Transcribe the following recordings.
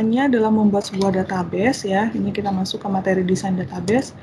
Caranya dalam membuat sebuah database ya. Ini kita masuk ke materi desain database.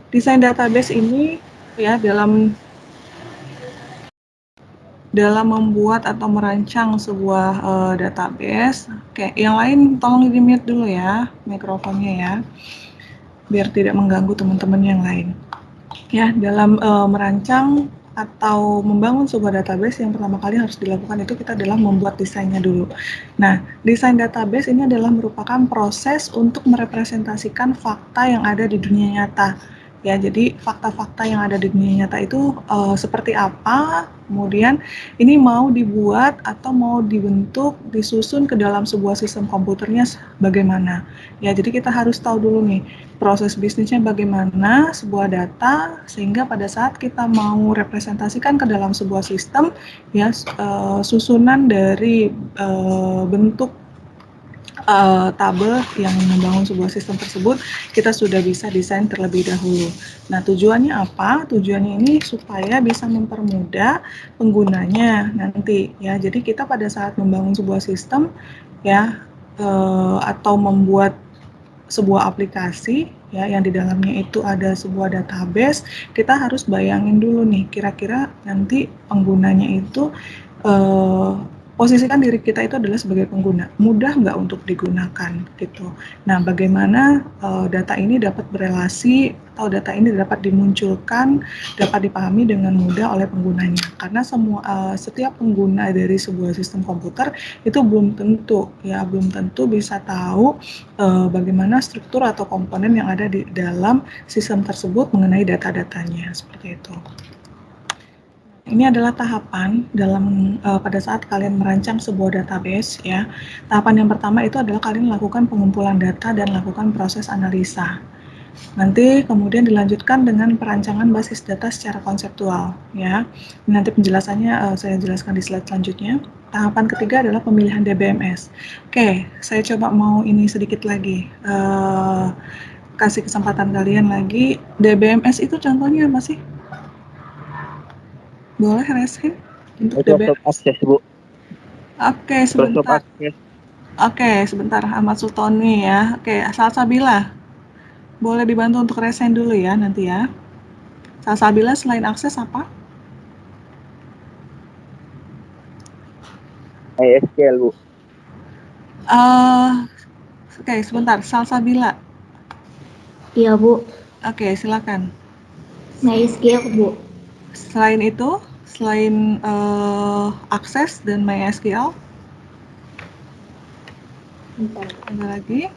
Desain database ini ya dalam membuat atau merancang sebuah database. Oke, yang lain tolong di-mute dulu ya mikrofonnya ya, biar tidak mengganggu teman-teman yang lain. Ya, dalam merancang atau membangun sebuah database yang pertama kali harus dilakukan itu kita adalah membuat desainnya dulu. Nah, desain database ini adalah merupakan proses untuk merepresentasikan fakta yang ada di dunia nyata. Ya, jadi fakta-fakta yang ada di dunia nyata itu seperti apa, kemudian ini mau dibuat atau mau dibentuk, disusun ke dalam sebuah sistem komputernya bagaimana. Ya, jadi kita harus tahu dulu nih, proses bisnisnya bagaimana, sebuah data, sehingga pada saat kita mau representasikan ke dalam sebuah sistem, ya susunan dari bentuk tabel yang membangun sebuah sistem tersebut, kita sudah bisa desain terlebih dahulu. Nah, tujuannya apa? Tujuannya ini supaya bisa mempermudah penggunanya nanti, ya. Jadi kita pada saat membangun sebuah sistem, ya, atau membuat sebuah aplikasi ya yang di dalamnya itu ada sebuah database, kita harus bayangin dulu nih kira-kira nanti penggunanya itu posisikan diri kita itu adalah sebagai pengguna, mudah nggak untuk digunakan gitu. Nah, bagaimana data ini dapat berelasi atau data ini dapat dimunculkan, dapat dipahami dengan mudah oleh penggunanya. Karena setiap pengguna dari sebuah sistem komputer itu belum tentu bisa tahu bagaimana struktur atau komponen yang ada di dalam sistem tersebut mengenai data-datanya, seperti itu. Ini adalah tahapan dalam pada saat kalian merancang sebuah database ya. Tahapan yang pertama itu adalah kalian lakukan pengumpulan data dan lakukan proses analisa. Nanti kemudian dilanjutkan dengan perancangan basis data secara konseptual ya. Nanti penjelasannya saya jelaskan di slide selanjutnya. Tahapan ketiga adalah pemilihan DBMS. Oke, saya coba mau ini sedikit lagi. Kasih kesempatan kalian lagi. DBMS itu contohnya apa sih? Boleh resin untuk Microsoft DBMS? Access, Bu. Oke, Microsoft sebentar. Access. Oke, sebentar Ahmad Sultoni ya. Oke, Salsabila. Boleh dibantu untuk resign dulu ya nanti ya. Salsabila selain akses apa? MySQL, Bu. Oke, sebentar. Salsabila. Iya, Bu. Oke, silakan. MySQL, Bu. Selain itu, selain akses dan MySQL, Bentar. ada lagi?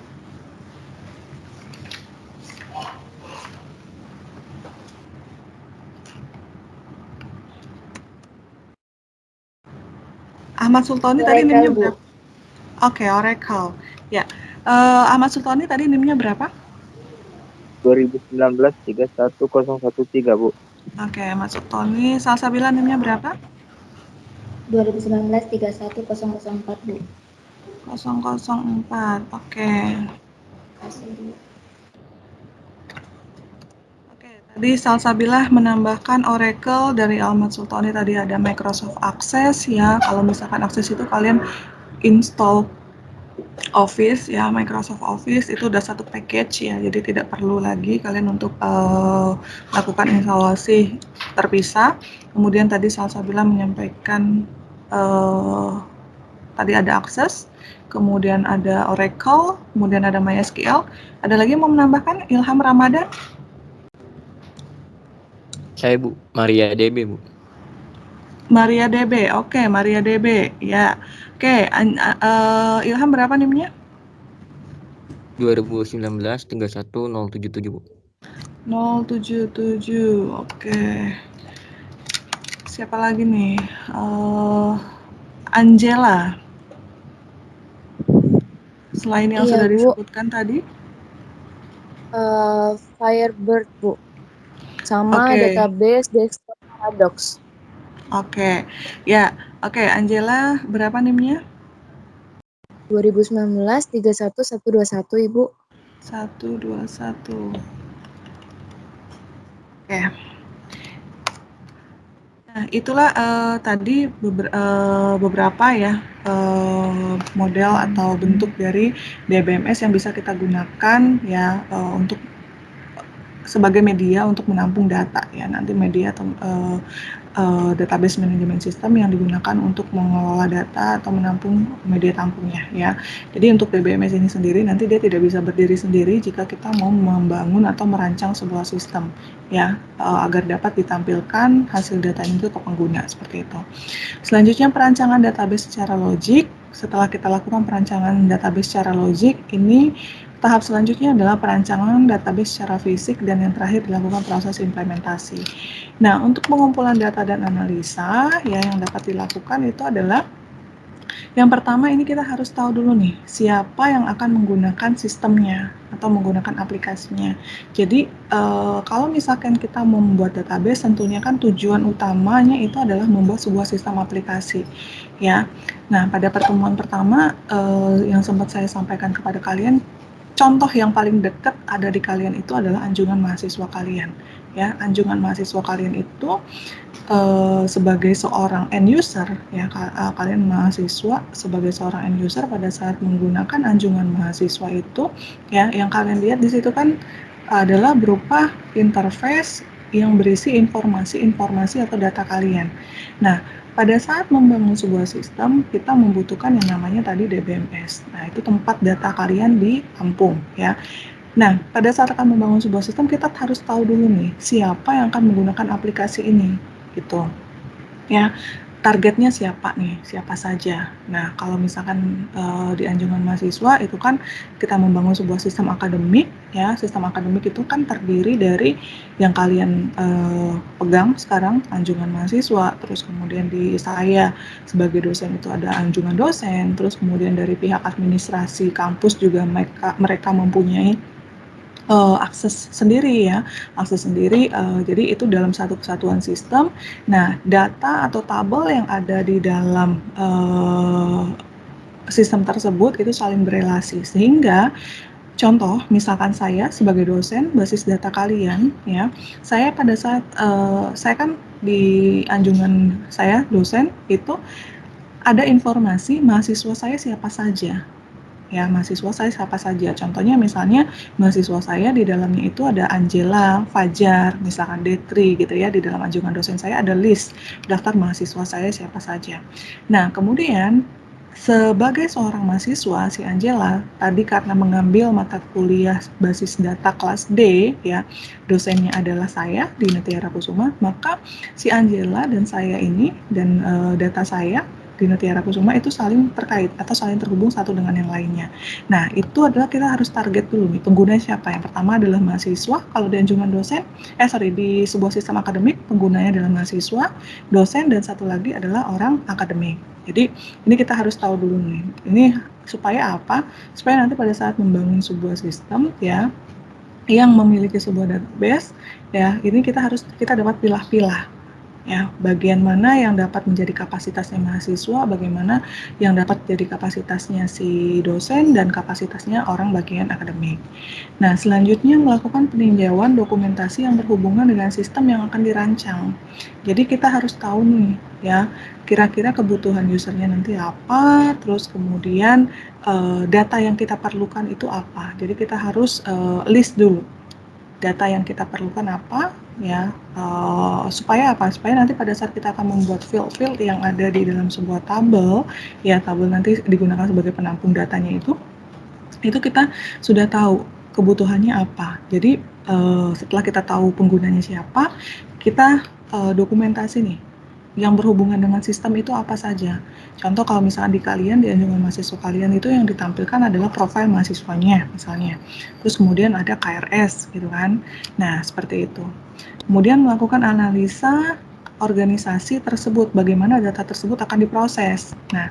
Ahmad Sultoni tadi Oracle, NIM-nya Bu. berapa? Oke, Oracle. Ya. Ahmad Sultoni tadi NIM-nya berapa? 2019 31013, Bu. Oke, Ahmad Sultoni. Salsabila NIM-nya berapa? 2019 31004, Bu. 004. Oke. Tadi Salsabila menambahkan Oracle, dari Ahmad Sultoni tadi ada Microsoft Access ya. Kalau misalkan Access itu kalian install Office ya, Microsoft Office itu udah satu package ya, jadi tidak perlu lagi kalian untuk lakukan instalasi terpisah. Kemudian tadi Salsabila menyampaikan tadi ada Access, kemudian ada Oracle, kemudian ada MySQL. Ada lagi yang mau menambahkan? Ilham Ramadan? Saya, Bu, MariaDB, Bu. MariaDB, oke, MariaDB, ya. Oke, Ilham berapa NIM-nya? 2019 31077, Bu. 077, oke. Siapa lagi nih? Angela. Selain yang Iya, sudah Bu. disebutkan tadi? Firebird, Bu. Sama Oke. database desktop Paradox. Oke, ya. Oke, Angela berapa NIM-nya? 2019 31121, Ibu. 121. Oke. Nah, itulah tadi beberapa ya model atau bentuk dari DBMS yang bisa kita gunakan ya untuk sebagai media untuk menampung data ya, nanti media atau database management system yang digunakan untuk mengelola data atau menampung media tampungnya ya. Jadi untuk DBMS ini sendiri nanti dia tidak bisa berdiri sendiri jika kita mau membangun atau merancang sebuah sistem ya agar dapat ditampilkan hasil data itu ke pengguna seperti itu. Selanjutnya perancangan database secara logik. Setelah kita lakukan perancangan database secara logik, ini tahap selanjutnya adalah perancangan database secara fisik dan yang terakhir dilakukan proses implementasi. Nah, untuk pengumpulan data dan analisa ya yang dapat dilakukan itu adalah yang pertama ini kita harus tahu dulu nih siapa yang akan menggunakan sistemnya atau menggunakan aplikasinya. Jadi kalau misalkan kita membuat database tentunya kan tujuan utamanya itu adalah membuat sebuah sistem aplikasi ya. Nah, pada pertemuan pertama yang sempat saya sampaikan kepada kalian, contoh yang paling dekat ada di kalian itu adalah anjungan mahasiswa kalian ya. Anjungan mahasiswa kalian itu sebagai seorang end user ya, kalian mahasiswa sebagai seorang end user pada saat menggunakan anjungan mahasiswa itu ya, yang kalian lihat di situ kan adalah berupa interface yang berisi informasi atau data kalian. Nah, pada saat membangun sebuah sistem, kita membutuhkan yang namanya tadi DBMS. Nah, itu tempat data kalian ditampung ya. Nah, pada saat akan membangun sebuah sistem, kita harus tahu dulu nih, siapa yang akan menggunakan aplikasi ini, gitu. Ya, targetnya siapa nih, siapa saja. Nah, kalau misalkan di anjungan mahasiswa itu kan kita membangun sebuah sistem akademik, ya, sistem akademik itu kan terdiri dari yang kalian pegang sekarang, anjungan mahasiswa, terus kemudian di saya sebagai dosen itu ada anjungan dosen, terus kemudian dari pihak administrasi kampus juga mereka mempunyai akses sendiri ya, akses sendiri. Jadi itu dalam satu kesatuan sistem. Nah, data atau tabel yang ada di dalam sistem tersebut itu saling berelasi sehingga contoh, misalkan saya sebagai dosen basis data kalian ya, saya pada saat saya kan di anjungan saya dosen itu ada informasi mahasiswa saya siapa saja. Ya, mahasiswa saya siapa saja. Contohnya misalnya mahasiswa saya di dalamnya itu ada Angela, Fajar, misalkan Detri gitu ya. Di dalam anjungan dosen saya ada list daftar mahasiswa saya siapa saja. Nah, kemudian sebagai seorang mahasiswa si Angela tadi karena mengambil mata kuliah basis data kelas D ya, dosennya adalah saya Dina Tiara Kusuma, maka si Angela dan saya ini dan data saya Dina Tiara Kusuma itu saling terkait atau saling terhubung satu dengan yang lainnya. Nah, itu adalah kita harus target dulu nih, penggunanya siapa? Yang pertama adalah mahasiswa, kalau di anjungan dosen, di sebuah sistem akademik, penggunanya adalah mahasiswa, dosen, dan satu lagi adalah orang akademik. Jadi, ini kita harus tahu dulu nih, ini supaya apa? Supaya nanti pada saat membangun sebuah sistem, ya, yang memiliki sebuah database, ya, ini kita dapat pilah-pilah. Ya, bagian mana yang dapat menjadi kapasitasnya mahasiswa, bagaimana yang dapat jadi kapasitasnya si dosen, dan kapasitasnya orang bagian akademik. Nah, selanjutnya melakukan peninjauan dokumentasi yang berhubungan dengan sistem yang akan dirancang. Jadi kita harus tahu nih, ya, kira-kira kebutuhan usernya nanti apa, terus kemudian data yang kita perlukan itu apa. Jadi kita harus list dulu data yang kita perlukan apa ya, supaya apa? Supaya nanti pada saat kita akan membuat field yang ada di dalam sebuah tabel, ya tabel nanti digunakan sebagai penampung datanya itu kita sudah tahu kebutuhannya apa. Jadi setelah kita tahu penggunanya siapa, kita dokumentasi nih yang berhubungan dengan sistem itu apa saja. Contoh kalau misalnya di kalian, di anjungan mahasiswa kalian itu yang ditampilkan adalah profil mahasiswanya misalnya. Terus kemudian ada KRS gitu kan. Nah, seperti itu. Kemudian melakukan analisa organisasi tersebut, bagaimana data tersebut akan diproses. Nah,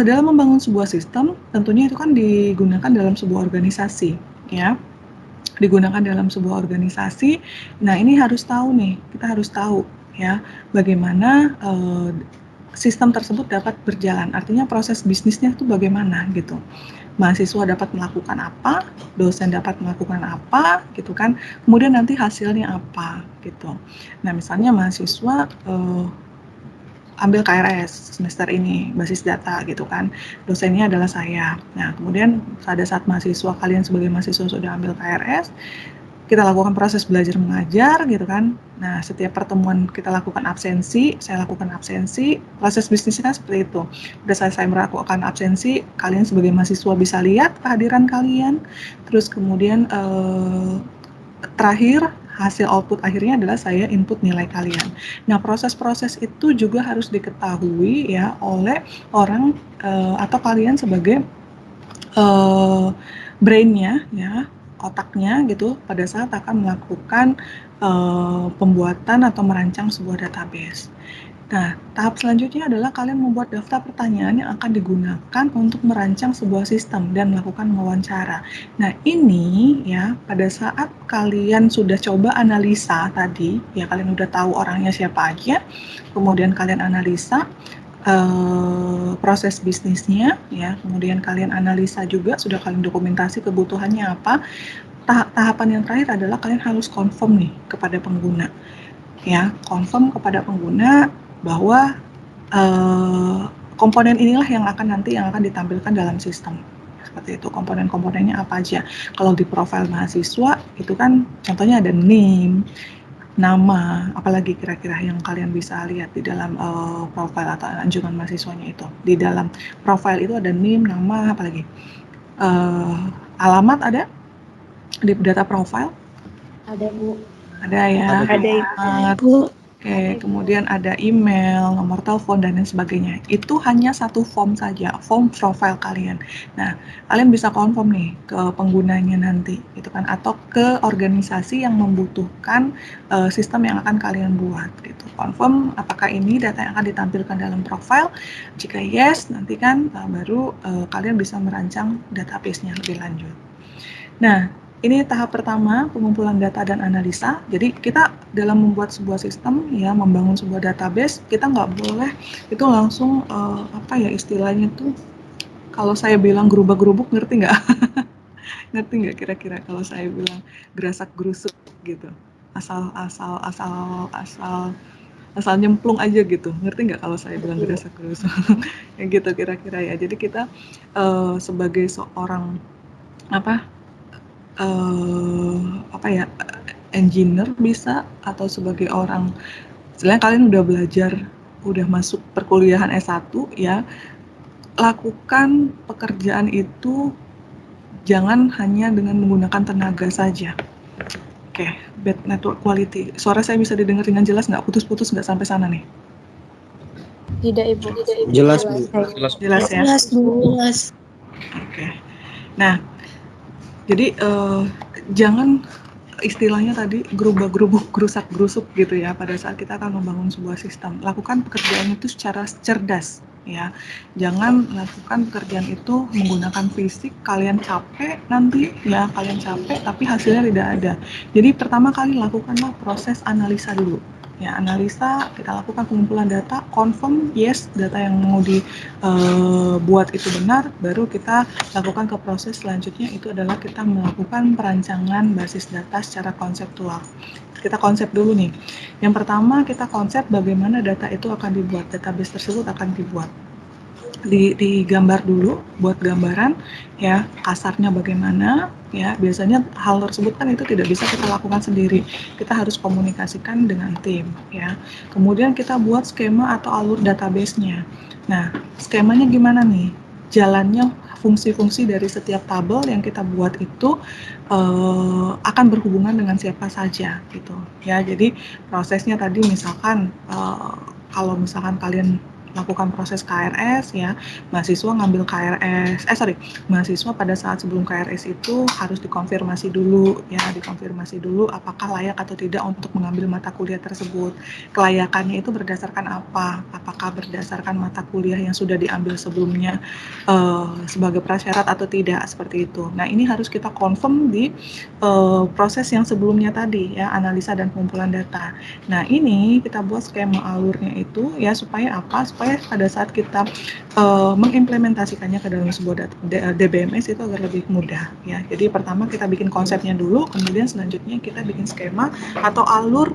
dalam membangun sebuah sistem, tentunya itu kan digunakan dalam sebuah organisasi, ya. Digunakan dalam sebuah organisasi. Nah, ini harus tahu nih, kita harus tahu ya, bagaimana sistem tersebut dapat berjalan. Artinya proses bisnisnya itu bagaimana gitu. mahasiswa dapat melakukan apa, dosen dapat melakukan apa, gitu kan. Kemudian nanti hasilnya apa, gitu. Nah, misalnya mahasiswa ambil KRS semester ini, basis data gitu kan, dosennya adalah saya. Nah, kemudian pada saat mahasiswa, kalian sebagai mahasiswa sudah ambil KRS, kita lakukan proses belajar mengajar gitu kan. Nah, setiap pertemuan kita lakukan absensi, saya lakukan absensi, proses bisnisnya kan seperti itu. Udah saya melakukan absensi, kalian sebagai mahasiswa bisa lihat kehadiran kalian, terus kemudian terakhir hasil output akhirnya adalah saya input nilai kalian. Nah, proses-proses itu juga harus diketahui ya oleh orang atau kalian sebagai brain-nya ya, otaknya gitu pada saat akan melakukan pembuatan atau merancang sebuah database. Nah, tahap selanjutnya adalah kalian membuat daftar pertanyaan yang akan digunakan untuk merancang sebuah sistem dan melakukan wawancara. Nah, ini ya pada saat kalian sudah coba analisa tadi, ya kalian udah tahu orangnya siapa aja, kemudian kalian analisa proses bisnisnya, ya, kemudian kalian analisa juga, sudah kalian dokumentasi kebutuhannya apa. Tahapan yang terakhir adalah kalian harus confirm nih kepada pengguna, ya, confirm kepada pengguna bahwa komponen inilah yang akan ditampilkan dalam sistem. Seperti itu, komponen-komponennya apa aja. Kalau di profil mahasiswa itu kan contohnya ada name, nama, apalagi kira-kira yang kalian bisa lihat di dalam profil atau anjungan mahasiswanya itu. Di dalam profil itu ada name, nama, apalagi alamat ada di data profile. Ada, Bu. Ada ya. Ada, alamat. Oke, kemudian ada email, nomor telepon, dan lain sebagainya. Itu hanya satu form saja, form profile kalian. Nah, kalian bisa confirm nih ke penggunanya nanti, gitu kan, atau ke organisasi yang membutuhkan sistem yang akan kalian buat, gitu. Confirm apakah ini data yang akan ditampilkan dalam profile. Jika yes, nanti kan baru kalian bisa merancang database-nya lebih lanjut. Nah, ini tahap pertama, pengumpulan data dan analisa. Jadi kita dalam membuat sebuah sistem, ya, membangun sebuah database, kita nggak boleh itu langsung istilahnya tuh, kalau saya bilang gerubak-gerubuk, ngerti nggak? Ngerti nggak kira-kira kalau saya bilang gerasak-gerusuk gitu? Asal nyemplung aja gitu. Ngerti nggak kalau saya bilang gerasak-gerusuk? Ya gitu kira-kira ya. Jadi kita sebagai seorang engineer bisa, atau sebagai orang, istilahnya kalian udah belajar, udah masuk perkuliahan S1 ya, lakukan pekerjaan itu jangan hanya dengan menggunakan tenaga saja. Oke, bad network quality. Suara saya bisa didengar dengan jelas nggak? Putus-putus nggak sampai sana nih? Tidak, Ibu. Jelas, Bu. Jelas ya? Jelas. Oke. Nah, jadi jangan istilahnya tadi gerubak-gerubuk, gerusak-gerusuk gitu ya pada saat kita akan membangun sebuah sistem. Lakukan pekerjaan itu secara cerdas ya. Jangan lakukan pekerjaan itu menggunakan fisik, kalian capek nanti ya, kalian capek tapi hasilnya tidak ada. Jadi pertama kali lakukanlah proses analisa dulu. Ya, analisa, kita lakukan pengumpulan data, confirm yes data yang mau dibuat itu benar, baru kita lakukan ke proses selanjutnya, itu adalah kita melakukan perancangan basis data secara konseptual. Kita konsep dulu nih. Yang pertama kita konsep bagaimana data itu akan dibuat, database tersebut akan dibuat. Digambar dulu, buat gambaran ya, kasarnya bagaimana ya. Biasanya hal tersebut kan itu tidak bisa kita lakukan sendiri, kita harus komunikasikan dengan tim ya. Kemudian kita buat skema atau alur database-nya. Nah, skemanya gimana nih, jalannya fungsi-fungsi dari setiap tabel yang kita buat itu akan berhubungan dengan siapa saja gitu ya. Jadi prosesnya tadi misalkan kalau misalkan kalian lakukan proses KRS ya, mahasiswa ngambil mahasiswa pada saat sebelum KRS itu harus dikonfirmasi dulu ya, dikonfirmasi dulu apakah layak atau tidak untuk mengambil mata kuliah tersebut. Kelayakannya itu berdasarkan apa? Apakah berdasarkan mata kuliah yang sudah diambil sebelumnya sebagai prasyarat atau tidak, seperti itu. Nah, ini harus kita confirm di proses yang sebelumnya tadi ya, analisa dan pengumpulan data. Nah, ini kita buat skema alurnya itu ya, supaya apa? Supaya supaya pada saat kita mengimplementasikannya ke dalam sebuah DBMS itu agar lebih mudah ya. Jadi pertama kita bikin konsepnya dulu, kemudian selanjutnya kita bikin skema atau alur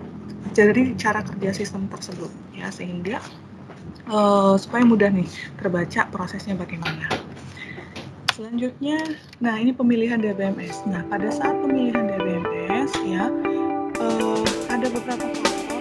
dari cara kerja sistem tersebut ya, sehingga supaya mudah nih terbaca prosesnya bagaimana. Selanjutnya, nah ini pemilihan DBMS. Nah pada saat pemilihan DBMS ya ada beberapa faktor